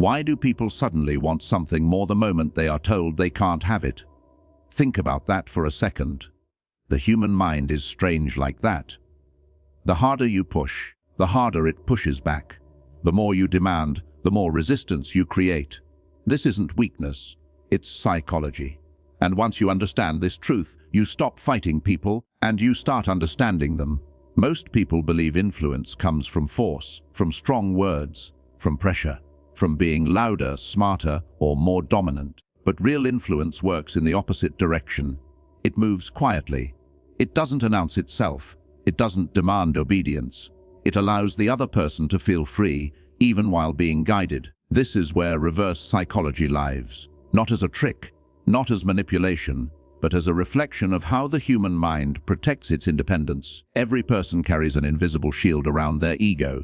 Why do people suddenly want something more the moment they are told they can't have it? Think about that for a second. The human mind is strange like that. The harder you push, the harder it pushes back. The more you demand, the more resistance you create. This isn't weakness, it's psychology. And once you understand this truth, you stop fighting people and you start understanding them. Most people believe influence comes from force, from strong words, from pressure, from being louder, smarter, or more dominant. But real influence works in the opposite direction. It moves quietly. It doesn't announce itself. It doesn't demand obedience. It allows the other person to feel free, even while being guided. This is where reverse psychology lives. Not as a trick, not as manipulation, but as a reflection of how the human mind protects its independence. Every person carries an invisible shield around their ego.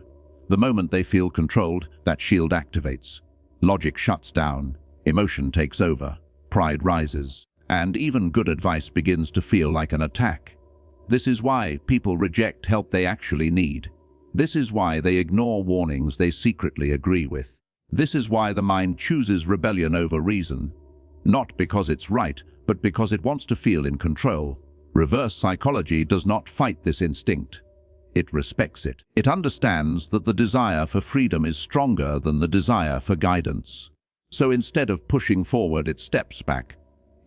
The moment they feel controlled, that shield activates. Logic shuts down, emotion takes over, pride rises, and even good advice begins to feel like an attack. This is why people reject help they actually need. This is why they ignore warnings they secretly agree with. This is why the mind chooses rebellion over reason. Not because it's right, but because it wants to feel in control. Reverse psychology does not fight this instinct. It respects it. It understands that the desire for freedom is stronger than the desire for guidance. So instead of pushing forward, it steps back.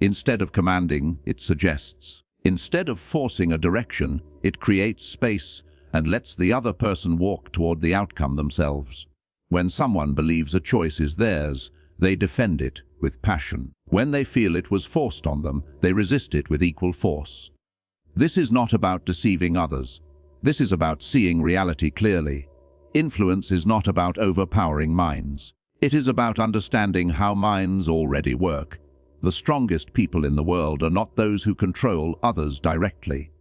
Instead of commanding, it suggests. Instead of forcing a direction, it creates space and lets the other person walk toward the outcome themselves. When someone believes a choice is theirs, they defend it with passion. When they feel it was forced on them, they resist it with equal force. This is not about deceiving others. This is about seeing reality clearly. Influence is not about overpowering minds. It is about understanding how minds already work. The strongest people in the world are not those who control others directly.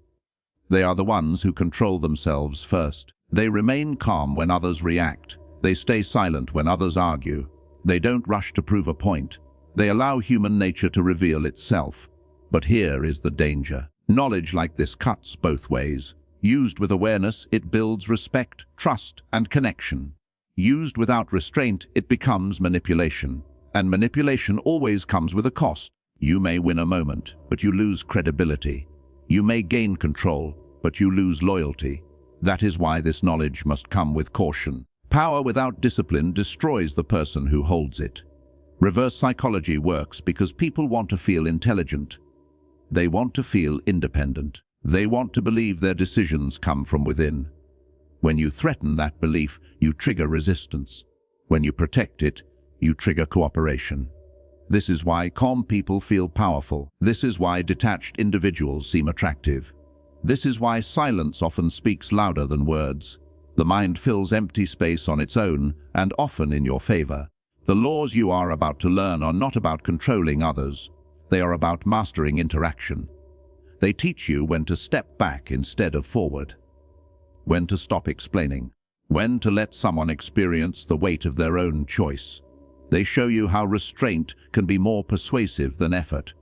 They are the ones who control themselves first. They remain calm when others react. They stay silent when others argue. They don't rush to prove a point. They allow human nature to reveal itself. But here is the danger. Knowledge like this cuts both ways. Used with awareness, it builds respect, trust, and connection. Used without restraint, it becomes manipulation. And manipulation always comes with a cost. You may win a moment, but you lose credibility. You may gain control, but you lose loyalty. That is why this knowledge must come with caution. Power without discipline destroys the person who holds it. Reverse psychology works because people want to feel intelligent. They want to feel independent. They want to believe their decisions come from within. When you threaten that belief, you trigger resistance. When you protect it, you trigger cooperation. This is why calm people feel powerful. This is why detached individuals seem attractive. This is why silence often speaks louder than words. The mind fills empty space on its own, and often in your favor. The laws you are about to learn are not about controlling others. They are about mastering interaction. They teach you when to step back instead of forward. When to stop explaining. When to let someone experience the weight of their own choice. They show you how restraint can be more persuasive than effort.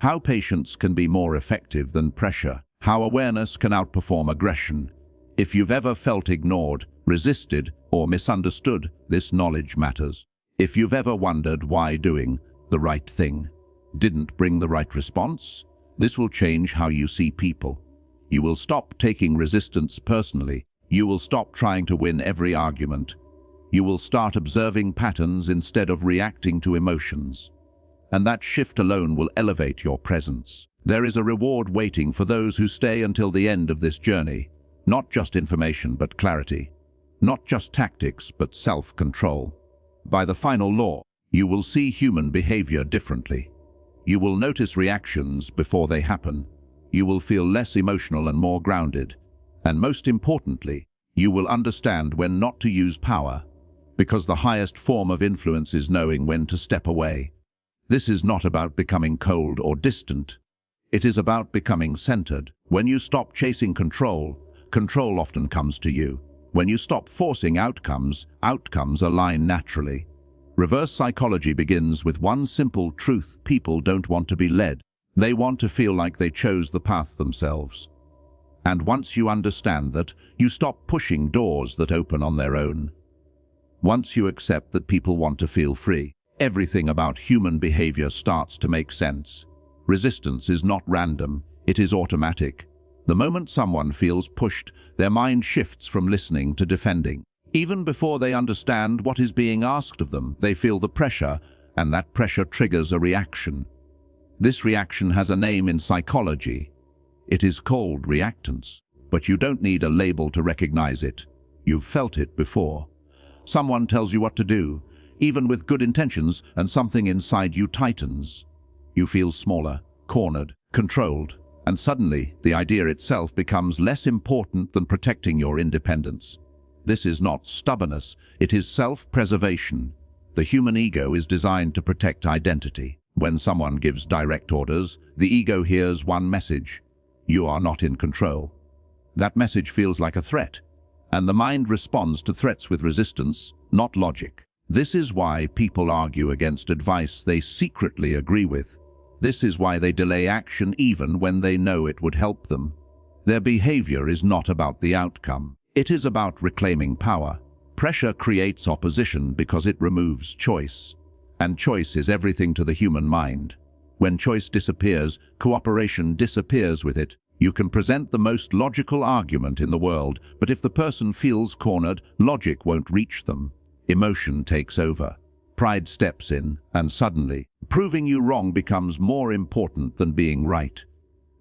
How patience can be more effective than pressure. How awareness can outperform aggression. If you've ever felt ignored, resisted, or misunderstood, this knowledge matters. If you've ever wondered why doing the right thing didn't bring the right response, this will change how you see people. You will stop taking resistance personally. You will stop trying to win every argument. You will start observing patterns instead of reacting to emotions. And that shift alone will elevate your presence. There is a reward waiting for those who stay until the end of this journey. Not just information, but clarity. Not just tactics, but self-control. By the final law, you will see human behavior differently. You will notice reactions before they happen. You will feel less emotional and more grounded. And most importantly, you will understand when not to use power, because the highest form of influence is knowing when to step away. This is not about becoming cold or distant. It is about becoming centered. When you stop chasing control, control often comes to you. When you stop forcing outcomes, outcomes align naturally. Reverse psychology begins with one simple truth: people don't want to be led. They want to feel like they chose the path themselves. And once you understand that, you stop pushing doors that open on their own. Once you accept that people want to feel free, everything about human behavior starts to make sense. Resistance is not random, it is automatic. The moment someone feels pushed, their mind shifts from listening to defending. Even before they understand what is being asked of them, they feel the pressure, and that pressure triggers a reaction. This reaction has a name in psychology. It is called reactance. But you don't need a label to recognize it. You've felt it before. Someone tells you what to do, even with good intentions, and something inside you tightens. You feel smaller, cornered, controlled, and suddenly the idea itself becomes less important than protecting your independence. This is not stubbornness, it is self-preservation. The human ego is designed to protect identity. When someone gives direct orders, the ego hears one message: you are not in control. That message feels like a threat, and the mind responds to threats with resistance, not logic. This is why people argue against advice they secretly agree with. This is why they delay action even when they know it would help them. Their behavior is not about the outcome. It is about reclaiming power. Pressure creates opposition because it removes choice. And choice is everything to the human mind. When choice disappears, cooperation disappears with it. You can present the most logical argument in the world, but if the person feels cornered, logic won't reach them. Emotion takes over. Pride steps in, and suddenly, proving you wrong becomes more important than being right.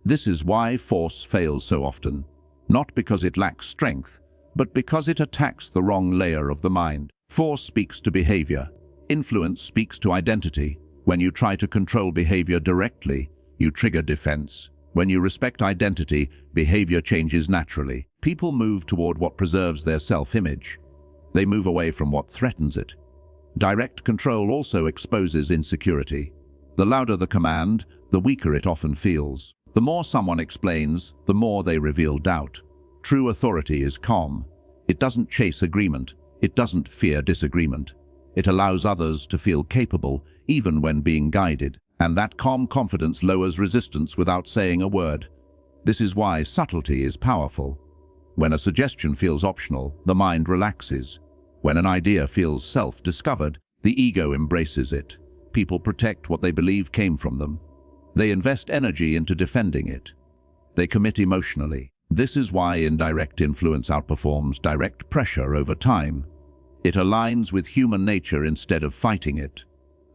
This is why force fails so often. Not because it lacks strength, but because it attacks the wrong layer of the mind. Force speaks to behavior. Influence speaks to identity. When you try to control behavior directly, you trigger defense. When you respect identity, behavior changes naturally. People move toward what preserves their self-image. They move away from what threatens it. Direct control also exposes insecurity. The louder the command, the weaker it often feels. The more someone explains, the more they reveal doubt. True authority is calm. It doesn't chase agreement. It doesn't fear disagreement. It allows others to feel capable, even when being guided. And that calm confidence lowers resistance without saying a word. This is why subtlety is powerful. When a suggestion feels optional, the mind relaxes. When an idea feels self-discovered, the ego embraces it. People protect what they believe came from them. They invest energy into defending it. They commit emotionally. This is why indirect influence outperforms direct pressure over time. It aligns with human nature instead of fighting it.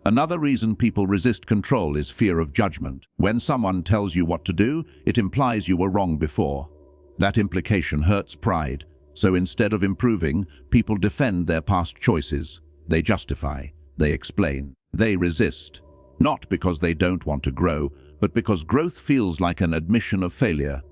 Another reason people resist control is fear of judgment. When someone tells you what to do, it implies you were wrong before. That implication hurts pride, so instead of improving, people defend their past choices. They justify, they explain, they resist. Not because they don't want to grow, but because growth feels like an admission of failure.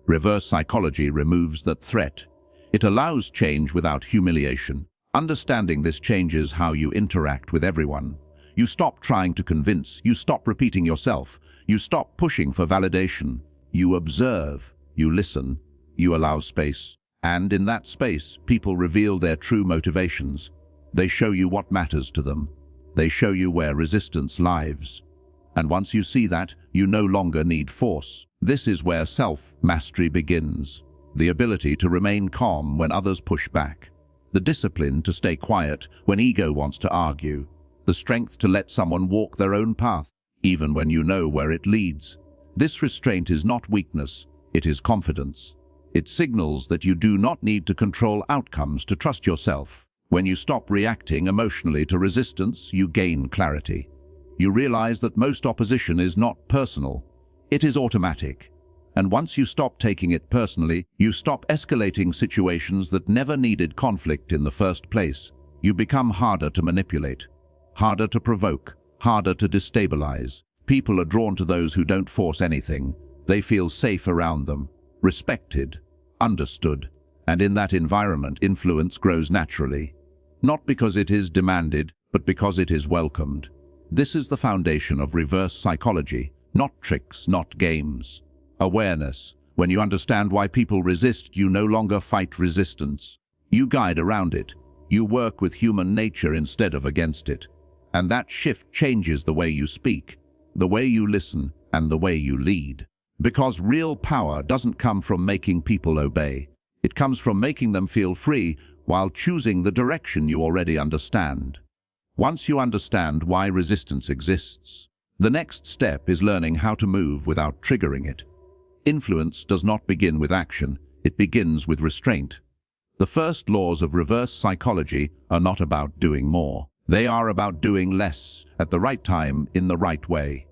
Reverse psychology removes that threat. It allows change without humiliation. Understanding this changes how you interact with everyone. You stop trying to convince, you stop repeating yourself, you stop pushing for validation. You observe, you listen, you allow space. And in that space, people reveal their true motivations. They show you what matters to them. They show you where resistance lives. And once you see that, you no longer need force. This is where self-mastery begins. The ability to remain calm when others push back. The discipline to stay quiet when ego wants to argue. The strength to let someone walk their own path, even when you know where it leads. This restraint is not weakness, it is confidence. It signals that you do not need to control outcomes to trust yourself. When you stop reacting emotionally to resistance, you gain clarity. You realize that most opposition is not personal, it is automatic. And once you stop taking it personally, you stop escalating situations that never needed conflict in the first place. You become harder to manipulate, harder to provoke, harder to destabilize. People are drawn to those who don't force anything. They feel safe around them, respected, understood. And in that environment, influence grows naturally. Not because it is demanded, but because it is welcomed. This is the foundation of reverse psychology, not tricks, not games. Awareness. When you understand why people resist, you no longer fight resistance. You guide around it. You work with human nature instead of against it. And that shift changes the way you speak, the way you listen, and the way you lead. Because real power doesn't come from making people obey. It comes from making them feel free while choosing the direction you already understand. Once you understand why resistance exists, the next step is learning how to move without triggering it. Influence does not begin with action, it begins with restraint. The first laws of reverse psychology are not about doing more. They are about doing less, at the right time, in the right way.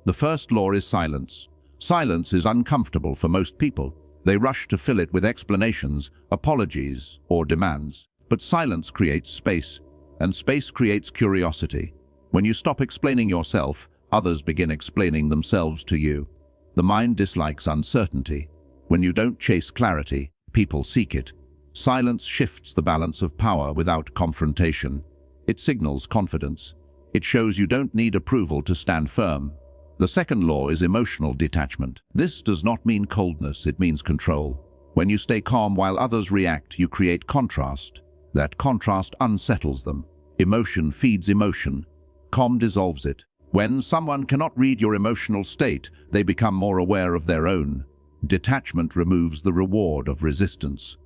The first law is silence. Silence is uncomfortable for most people. They rush to fill it with explanations, apologies, or demands. But silence creates space, and space creates curiosity. When you stop explaining yourself, others begin explaining themselves to you. The mind dislikes uncertainty. When you don't chase clarity, people seek it. Silence shifts the balance of power without confrontation. It signals confidence. It shows you don't need approval to stand firm. The second law is emotional detachment. This does not mean coldness, it means control. When you stay calm while others react, you create contrast. That contrast unsettles them. Emotion feeds emotion. Calm dissolves it. When someone cannot read your emotional state, they become more aware of their own. Detachment removes the reward of resistance.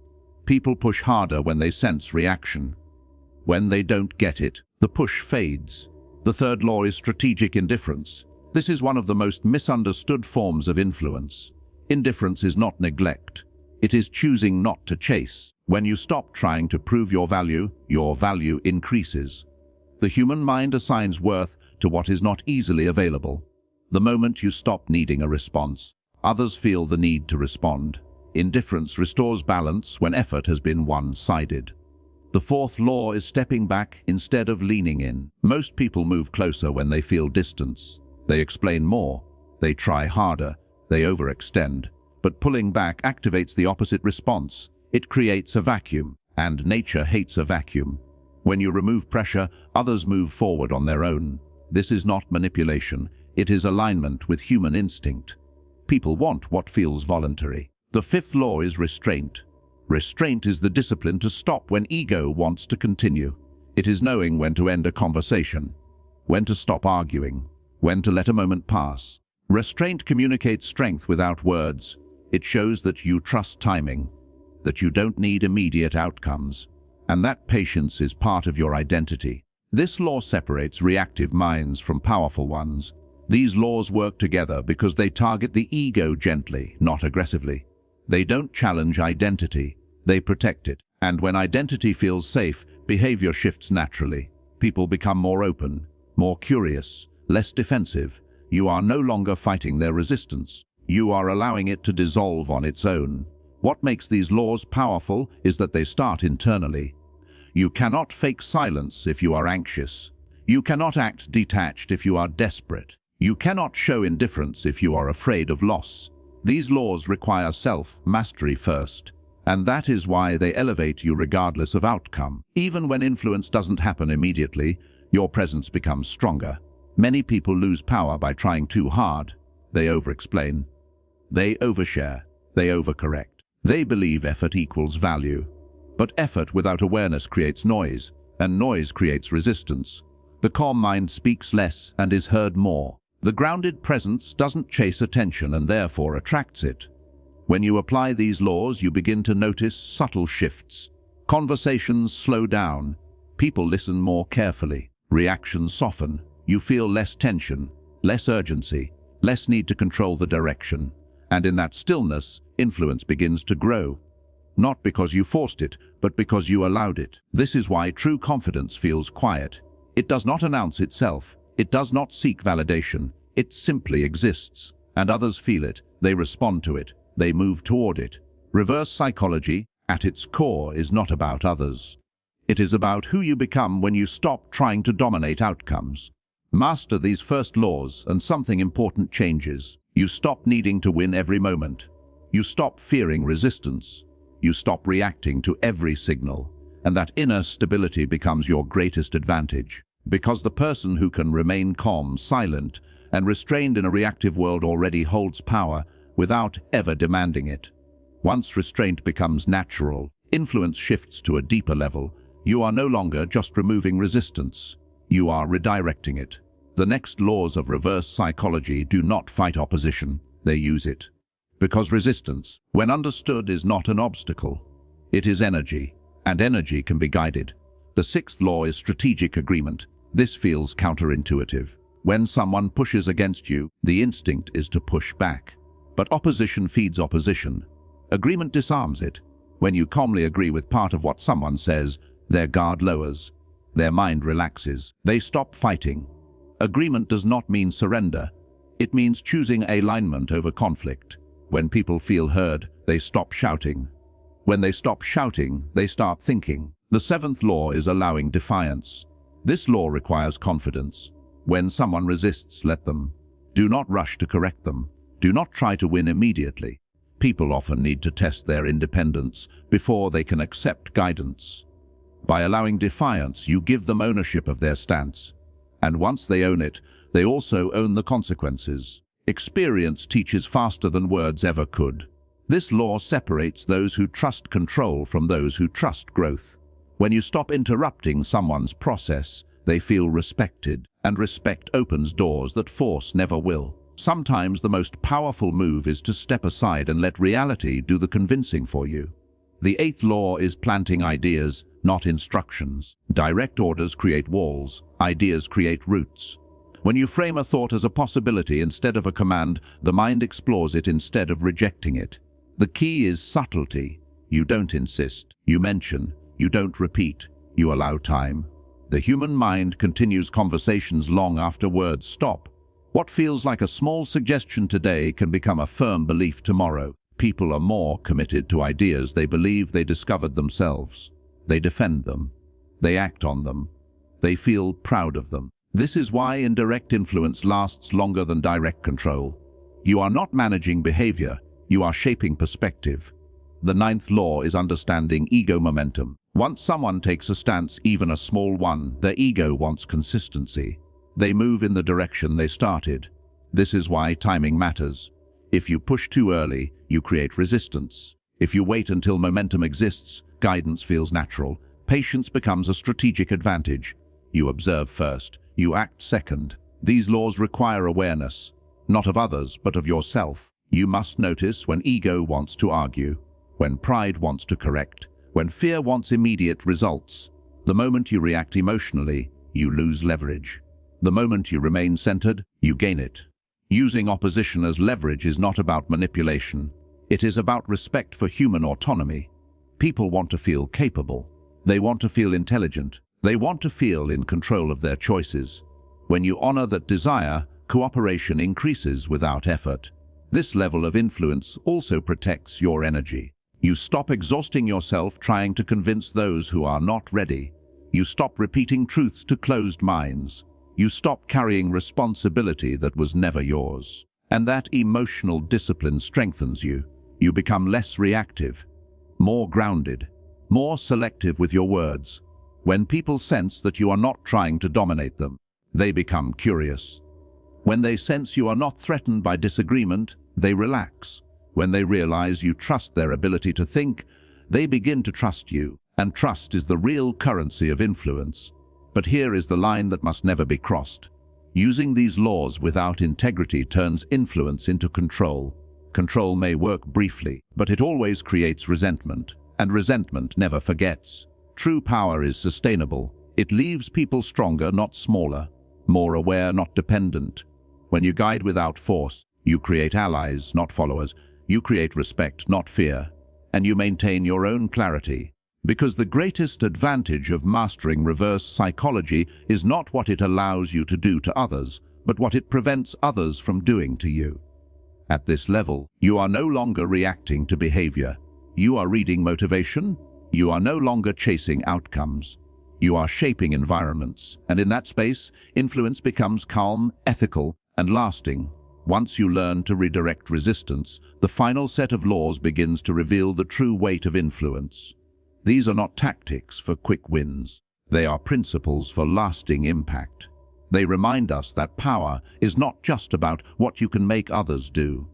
People push harder when they sense reaction. When they don't get it, the push fades. The third law is strategic indifference. This is one of the most misunderstood forms of influence. Indifference is not neglect. It is choosing not to chase. When you stop trying to prove your value increases. The human mind assigns worth to what is not easily available. The moment you stop needing a response, others feel the need to respond. Indifference restores balance when effort has been one-sided. The fourth law is stepping back instead of leaning in. Most people move closer when they feel distance. They explain more, they try harder, they overextend. But pulling back activates the opposite response. It creates a vacuum, and nature hates a vacuum. When you remove pressure, others move forward on their own. This is not manipulation, it is alignment with human instinct. People want what feels voluntary. The fifth law is restraint. Restraint is the discipline to stop when ego wants to continue. It is knowing when to end a conversation, when to stop arguing, when to let a moment pass. Restraint communicates strength without words. It shows that you trust timing, that you don't need immediate outcomes, and that patience is part of your identity. This law separates reactive minds from powerful ones. These laws work together because they target the ego gently, not aggressively. They don't challenge identity, they protect it. And when identity feels safe, behavior shifts naturally. People become more open, more curious, less defensive. You are no longer fighting their resistance. You are allowing it to dissolve on its own. What makes these laws powerful is that they start internally. You cannot fake silence if you are anxious. You cannot act detached if you are desperate. You cannot show indifference if you are afraid of loss. These laws require self-mastery first, and that is why they elevate you regardless of outcome. Even when influence doesn't happen immediately, your presence becomes stronger. Many people lose power by trying too hard. They over-explain. They overshare. They overcorrect. They believe effort equals value. But effort without awareness creates noise, and noise creates resistance. The calm mind speaks less and is heard more. The grounded presence doesn't chase attention and therefore attracts it. When you apply these laws, you begin to notice subtle shifts. Conversations slow down. People listen more carefully. Reactions soften. You feel less tension, less urgency, less need to control the direction. And in that stillness, influence begins to grow. Not because you forced it, but because you allowed it. This is why true confidence feels quiet. It does not announce itself. It does not seek validation. It simply exists. And others feel it. They respond to it. They move toward it. Reverse psychology, at its core, is not about others. It is about who you become when you stop trying to dominate outcomes. Master these first laws and something important changes. You stop needing to win every moment. You stop fearing resistance. You stop reacting to every signal. And that inner stability becomes your greatest advantage. Because the person who can remain calm, silent, and restrained in a reactive world already holds power without ever demanding it. Once restraint becomes natural, influence shifts to a deeper level. You are no longer just removing resistance. You are redirecting it. The next laws of reverse psychology do not fight opposition, they use it. Because resistance, when understood, is not an obstacle. It is energy, and energy can be guided. The sixth law is strategic agreement. This feels counterintuitive. When someone pushes against you, the instinct is to push back. But opposition feeds opposition. Agreement disarms it. When you calmly agree with part of what someone says, their guard lowers. Their mind relaxes. They stop fighting. Agreement does not mean surrender. It means choosing alignment over conflict. When people feel heard, they stop shouting. When they stop shouting, they start thinking. The seventh law is allowing defiance. This law requires confidence. When someone resists, let them. Do not rush to correct them. Do not try to win immediately. People often need to test their independence before they can accept guidance. By allowing defiance, you give them ownership of their stance. And once they own it, they also own the consequences. Experience teaches faster than words ever could. This law separates those who trust control from those who trust growth. When you stop interrupting someone's process, they feel respected, and respect opens doors that force never will. Sometimes the most powerful move is to step aside and let reality do the convincing for you. The eighth law is planting ideas, not instructions. Direct orders create walls, ideas create roots. When you frame a thought as a possibility instead of a command, the mind explores it instead of rejecting it. The key is subtlety. You don't insist, you mention, you don't repeat, you allow time. The human mind continues conversations long after words stop. What feels like a small suggestion today can become a firm belief tomorrow. People are more committed to ideas they believe they discovered themselves. They defend them. They act on them. They feel proud of them. This is why indirect influence lasts longer than direct control. You are not managing behavior, you are shaping perspective. The ninth law is understanding ego momentum. Once someone takes a stance, even a small one, their ego wants consistency. They move in the direction they started. This is why timing matters. If you push too early, you create resistance. If you wait until momentum exists, guidance feels natural. Patience becomes a strategic advantage. You observe first. You act second. These laws require awareness, not of others, but of yourself. You must notice when ego wants to argue, when pride wants to correct, when fear wants immediate results. The moment you react emotionally, you lose leverage. The moment you remain centered, you gain it. Using opposition as leverage is not about manipulation. It is about respect for human autonomy. People want to feel capable. They want to feel intelligent. They want to feel in control of their choices. When you honor that desire, cooperation increases without effort. This level of influence also protects your energy. You stop exhausting yourself trying to convince those who are not ready. You stop repeating truths to closed minds. You stop carrying responsibility that was never yours. And that emotional discipline strengthens you. You become less reactive, more grounded, more selective with your words. When people sense that you are not trying to dominate them, they become curious. When they sense you are not threatened by disagreement, they relax. When they realize you trust their ability to think, they begin to trust you. And trust is the real currency of influence. But here is the line that must never be crossed. Using these laws without integrity turns influence into control. Control may work briefly, but it always creates resentment. And resentment never forgets. True power is sustainable. It leaves people stronger, not smaller, more aware, not dependent. When you guide without force, you create allies, not followers. You create respect, not fear. And you maintain your own clarity. Because the greatest advantage of mastering reverse psychology is not what it allows you to do to others, but what it prevents others from doing to you. At this level, you are no longer reacting to behavior. You are reading motivation. You are no longer chasing outcomes. You are shaping environments, and in that space, influence becomes calm, ethical, and lasting. Once you learn to redirect resistance, the final set of laws begins to reveal the true weight of influence. These are not tactics for quick wins. They are principles for lasting impact. They remind us that power is not just about what you can make others do.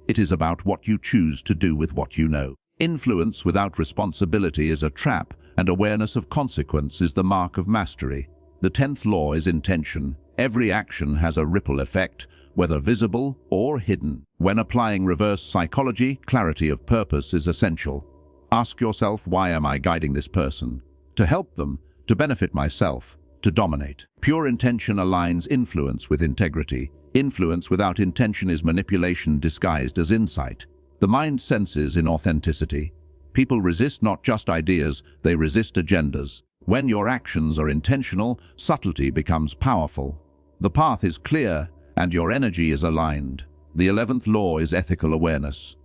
It is about what you choose to do with what you know. Influence without responsibility is a trap, and awareness of consequence is the mark of mastery. The 10th law is intention. Every action has a ripple effect, whether visible or hidden. When applying reverse psychology, clarity of purpose is essential. Ask yourself, why am I guiding this person? To help them, to benefit myself, to dominate. Pure intention aligns influence with integrity. Influence without intention is manipulation disguised as insight. The mind senses inauthenticity. People resist not just ideas, they resist agendas. When your actions are intentional, subtlety becomes powerful. The path is clear, and your energy is aligned. The 11th law is ethical awareness.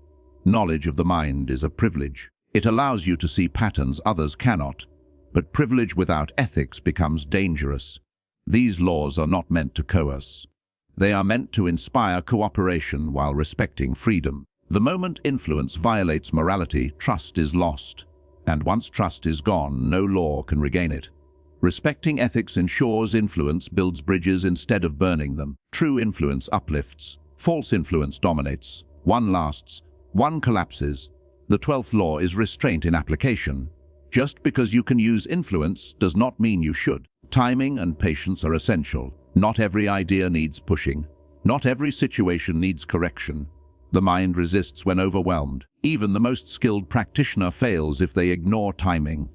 Knowledge of the mind is a privilege. It allows you to see patterns others cannot. But privilege without ethics becomes dangerous. These laws are not meant to coerce. They are meant to inspire cooperation while respecting freedom. The moment influence violates morality, trust is lost. And once trust is gone, no law can regain it. Respecting ethics ensures influence builds bridges instead of burning them. True influence uplifts. False influence dominates. One lasts, one collapses. The 12th law is restraint in application. Just because you can use influence does not mean you should. Timing and patience are essential. Not every idea needs pushing. Not every situation needs correction. The mind resists when overwhelmed. Even the most skilled practitioner fails if they ignore timing.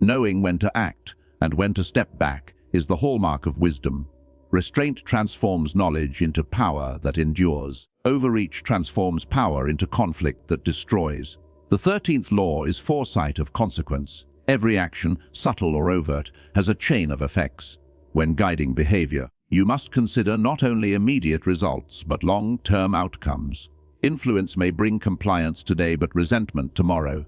Knowing when to act and when to step back is the hallmark of wisdom. Restraint transforms knowledge into power that endures. Overreach transforms power into conflict that destroys. The 13th law is foresight of consequence. Every action, subtle or overt, has a chain of effects. When guiding behavior, you must consider not only immediate results but long-term outcomes. Influence may bring compliance today but resentment tomorrow.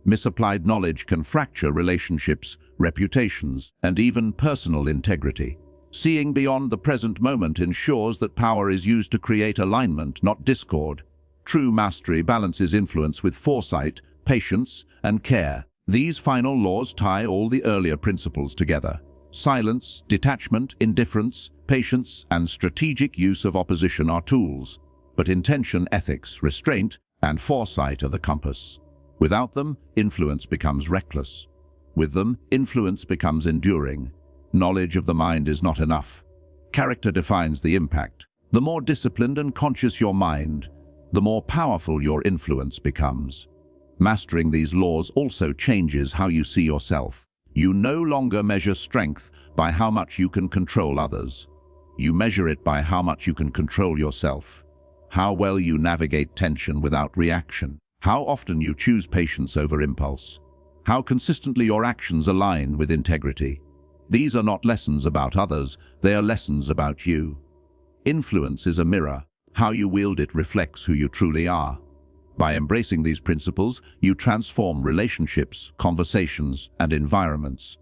Misapplied knowledge can fracture relationships, reputations, and even personal integrity. Seeing beyond the present moment ensures that power is used to create alignment, not discord. True mastery balances influence with foresight, patience, and care. These final laws tie all the earlier principles together. Silence, detachment, indifference, patience, and strategic use of opposition are tools. But intention, ethics, restraint, and foresight are the compass. Without them, influence becomes reckless. With them, influence becomes enduring. Knowledge of the mind is not enough. Character defines the impact. The more disciplined and conscious your mind, the more powerful your influence becomes. Mastering these laws also changes how you see yourself. You no longer measure strength by how much you can control others. You measure it by how much you can control yourself. How well you navigate tension without reaction. How often you choose patience over impulse. How consistently your actions align with integrity. These are not lessons about others, they are lessons about you. Influence is a mirror. How you wield it reflects who you truly are. By embracing these principles, you transform relationships, conversations, and environments.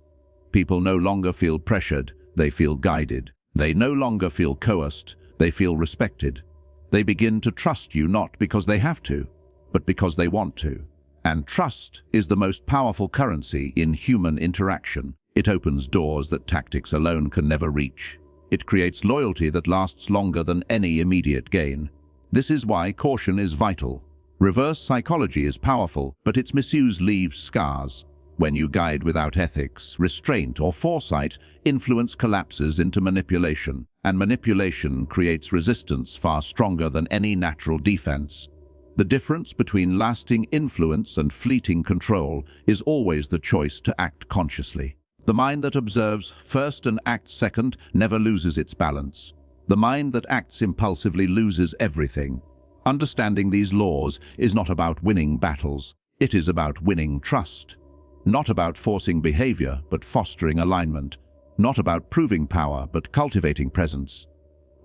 People no longer feel pressured, they feel guided. They no longer feel coerced, they feel respected. They begin to trust you not because they have to, but because they want to. And trust is the most powerful currency in human interaction. It opens doors that tactics alone can never reach. It creates loyalty that lasts longer than any immediate gain. This is why caution is vital. Reverse psychology is powerful, but its misuse leaves scars. When you guide without ethics, restraint, or foresight, influence collapses into manipulation, and manipulation creates resistance far stronger than any natural defense. The difference between lasting influence and fleeting control is always the choice to act consciously. The mind that observes first and acts second never loses its balance. The mind that acts impulsively loses everything. Understanding these laws is not about winning battles. It is about winning trust. Not about forcing behavior, but fostering alignment. Not about proving power, but cultivating presence.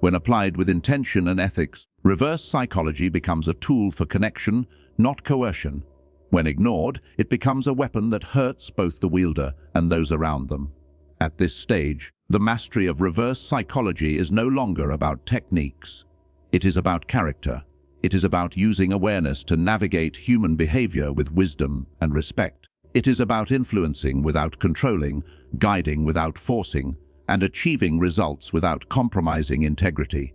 When applied with intention and ethics, reverse psychology becomes a tool for connection, not coercion. When ignored, it becomes a weapon that hurts both the wielder and those around them. At this stage, the mastery of reverse psychology is no longer about techniques. It is about character. It is about using awareness to navigate human behavior with wisdom and respect. It is about influencing without controlling, guiding without forcing, and achieving results without compromising integrity.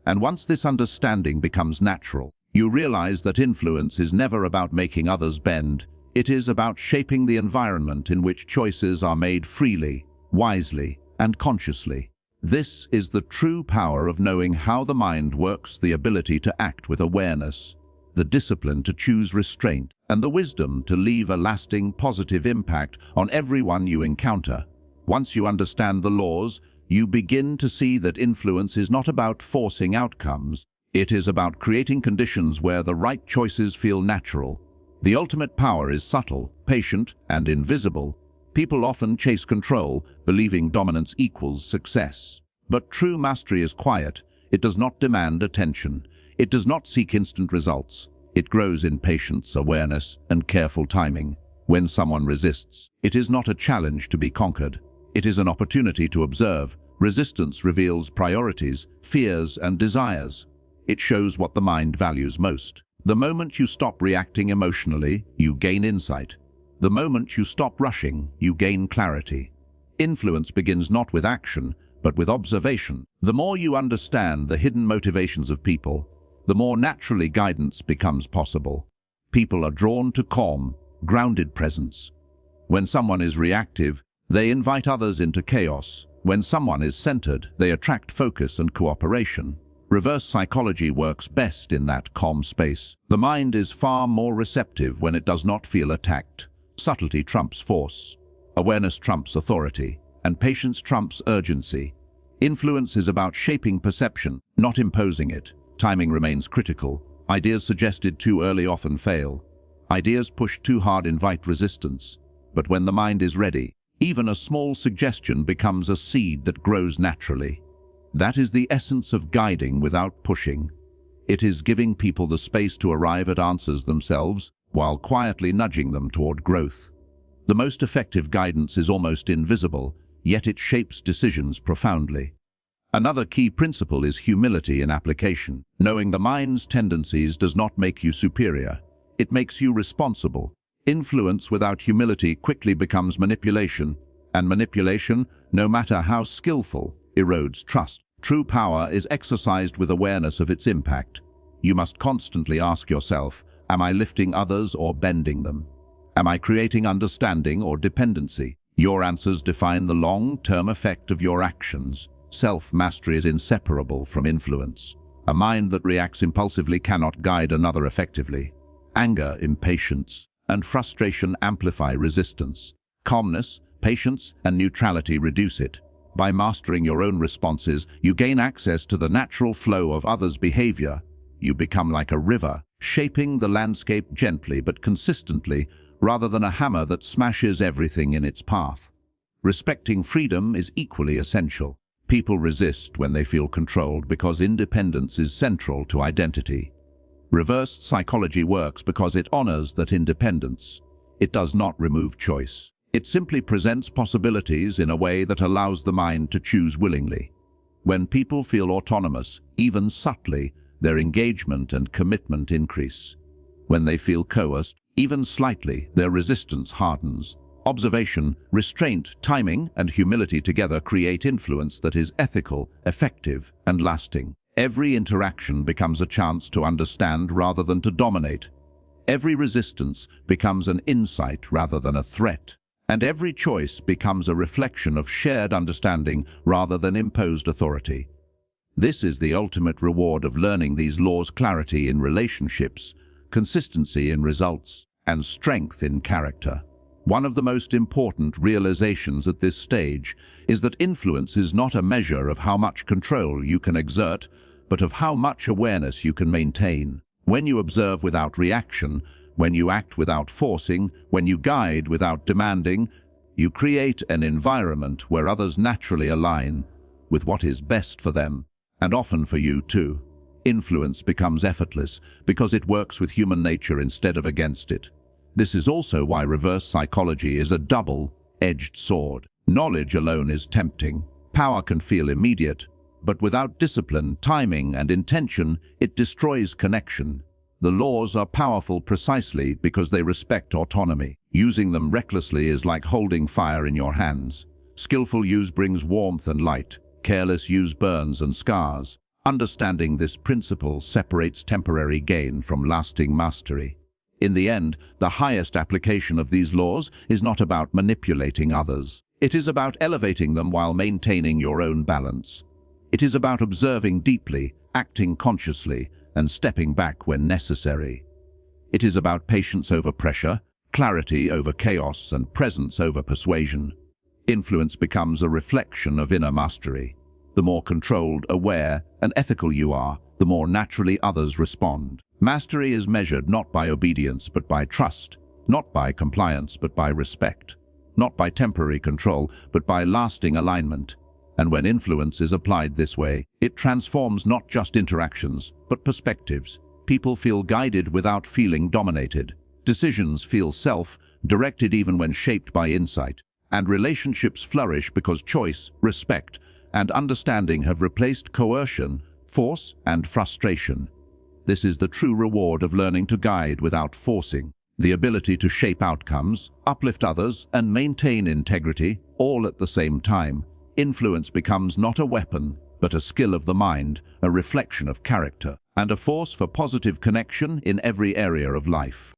And once this understanding becomes natural, you realize that influence is never about making others bend. It is about shaping the environment in which choices are made freely, wisely, and consciously. This is the true power of knowing how the mind works, the ability to act with awareness, the discipline to choose restraint, and the wisdom to leave a lasting positive impact on everyone you encounter. Once you understand the laws, you begin to see that influence is not about forcing outcomes. It is about creating conditions where the right choices feel natural. The ultimate power is subtle, patient, and invisible. People often chase control, believing dominance equals success. But true mastery is quiet. It does not demand attention. It does not seek instant results. It grows in patience, awareness, and careful timing. When someone resists, it is not a challenge to be conquered. It is an opportunity to observe. Resistance reveals priorities, fears, and desires. It shows what the mind values most. The moment you stop reacting emotionally, you gain insight. The moment you stop rushing, you gain clarity. Influence begins not with action, but with observation. The more you understand the hidden motivations of people, the more naturally guidance becomes possible. People are drawn to calm, grounded presence. When someone is reactive, they invite others into chaos. When someone is centered, they attract focus and cooperation. Reverse psychology works best in that calm space. The mind is far more receptive when it does not feel attacked. Subtlety trumps force. Awareness trumps authority. And patience trumps urgency. Influence is about shaping perception, not imposing it. Timing remains critical. Ideas suggested too early often fail. Ideas pushed too hard invite resistance. But when the mind is ready, even a small suggestion becomes a seed that grows naturally. That is the essence of guiding without pushing. It is giving people the space to arrive at answers themselves, while quietly nudging them toward growth. The most effective guidance is almost invisible, yet it shapes decisions profoundly. Another key principle is humility in application. Knowing the mind's tendencies does not make you superior. It makes you responsible. Influence without humility quickly becomes manipulation, and manipulation, no matter how skillful, erodes trust. True power is exercised with awareness of its impact. You must constantly ask yourself, am I lifting others or bending them? Am I creating understanding or dependency? Your answers define the long-term effect of your actions. Self-mastery is inseparable from influence. A mind that reacts impulsively cannot guide another effectively. Anger, impatience, and frustration amplify resistance. Calmness, patience, and neutrality reduce it. By mastering your own responses, you gain access to the natural flow of others' behavior. You become like a river, shaping the landscape gently but consistently, rather than a hammer that smashes everything in its path. Respecting freedom is equally essential. People resist when they feel controlled because independence is central to identity. Reverse psychology works because it honors that independence. It does not remove choice. It simply presents possibilities in a way that allows the mind to choose willingly. When people feel autonomous, even subtly, their engagement and commitment increase. When they feel coerced, even slightly, their resistance hardens. Observation, restraint, timing, and humility together create influence that is ethical, effective, and lasting. Every interaction becomes a chance to understand rather than to dominate. Every resistance becomes an insight rather than a threat. And every choice becomes a reflection of shared understanding rather than imposed authority. This is the ultimate reward of learning these laws: clarity in relationships, consistency in results, and strength in character. One of the most important realizations at this stage is that influence is not a measure of how much control you can exert, but of how much awareness you can maintain. When you observe without reaction, when you act without forcing, when you guide without demanding, you create an environment where others naturally align with what is best for them, and often for you too. Influence becomes effortless because it works with human nature instead of against it. This is also why reverse psychology is a double-edged sword. Knowledge alone is tempting. Power can feel immediate, but without discipline, timing, and intention, it destroys connection. The laws are powerful precisely because they respect autonomy. Using them recklessly is like holding fire in your hands. Skillful use brings warmth and light. Careless use burns and scars. Understanding this principle separates temporary gain from lasting mastery. In the end, the highest application of these laws is not about manipulating others. It is about elevating them while maintaining your own balance. It is about observing deeply, acting consciously, and stepping back when necessary. It is about patience over pressure, clarity over chaos, and presence over persuasion. Influence becomes a reflection of inner mastery. The more controlled, aware, and ethical you are, the more naturally others respond. Mastery is measured not by obedience but by trust, not by compliance but by respect, not by temporary control but by lasting alignment. And when influence is applied this way, it transforms not just interactions, but perspectives. People feel guided without feeling dominated. Decisions feel self-directed even when shaped by insight. And relationships flourish because choice, respect, and understanding have replaced coercion, force, and frustration. This is the true reward of learning to guide without forcing. The ability to shape outcomes, uplift others, and maintain integrity, all at the same time. Influence becomes not a weapon, but a skill of the mind, a reflection of character, and a force for positive connection in every area of life.